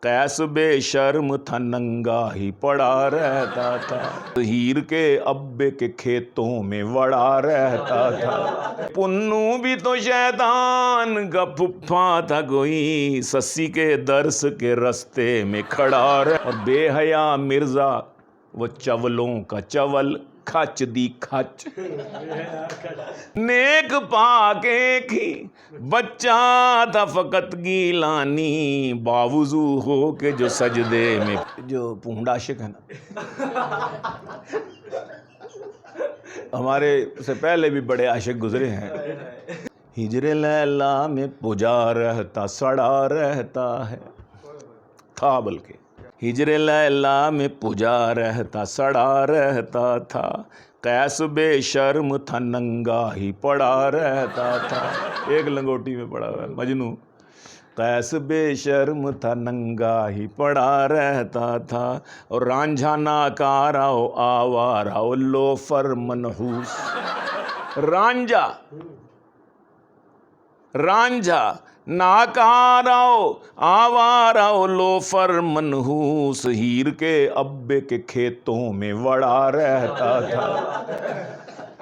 कैस बेशर्म था नंगा ही पड़ा रहता था, हीर के अब्बे के खेतों में वड़ा रहता था। पुन्नू भी तो शैतान का फुफ्फा था कोई, सस्सी के दर्स के रस्ते में खड़ा रह। और बेहया मिर्जा वो चवलों का चवल, खच दी खच नेक पाके की बच्चा था फकत गीलानी, बावुजू हो के जो सजदे में। जो पूंड आशिक है ना, हमारे से पहले भी बड़े आशिक गुजरे हैं। हिजरे लैला में पुजा रहता सड़ा रहता है था, बल्कि हिजरे लैला में पुजा रहता सड़ा रहता था, कैस बेशर्म था नंगा ही पड़ा रहता था। एक लंगोटी में पड़ा हुआ है मजनू, कैस बेशर्म था नंगा ही पड़ा रहता था। और रांझा नाकारा ओ आवारा ओ लोफर मनहूस, रांझा रांझा नाकाराओ आवाराओ लोफर मनहूस, हीर के अब्बे के खेतों में वड़ा रहता था,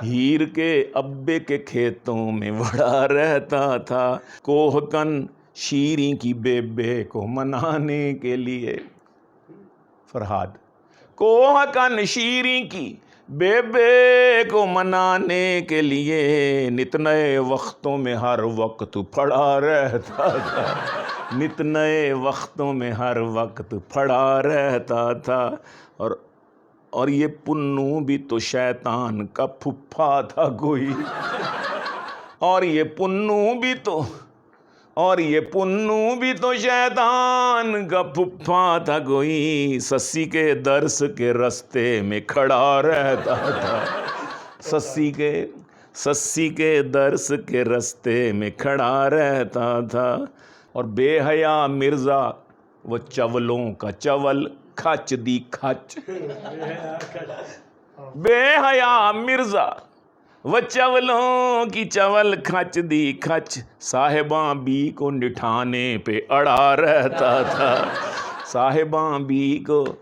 हीर के अब्बे के खेतों में वड़ा रहता था। कोहकन शीरी की बेबे को मनाने के लिए, फरहाद कोहकन शीरी की बेबे को मनाने के लिए, नित नए वक्तों में हर वक्त पड़ा रहता था, नित नए वक्तों में हर वक्त पड़ा रहता था। और ये पुन्नू भी तो शैतान का फुफ्फा था कोई, और ये पुन्नू भी तो शैतान का फुफ्फा था कोई, सस्सी के दर्स के रस्ते में खड़ा रहता था, सस्सी के दर्स के रस्ते में खड़ा रहता था। और बेहया मिर्जा वो चवलों का चवल, खच दी खच बेहया मिर्जा वो चवलों की चवल, खच दी खच, साहिबां बी को निठाने पे अड़ा रहता था, साहिबां बी को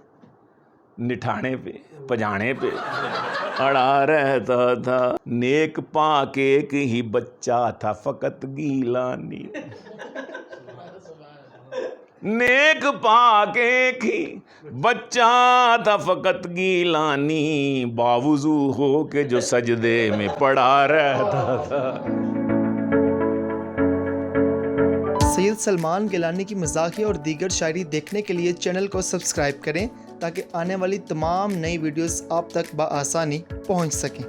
निठाने पे पजाने पे अड़ा रहता था। नेक पाक एक ही बच्चा था फकत गीलानी, नेक पाक एक ही बच्चा था फकत गीलानी, बावुजू हो के जो सजदे में पड़ा रहता था। सैयद सलमान गिलानी की मज़ाक़िया और दीगर शायरी देखने के लिए चैनल को सब्सक्राइब करें ताकि आने वाली तमाम नई वीडियोस आप तक बआसानी पहुंच सकें।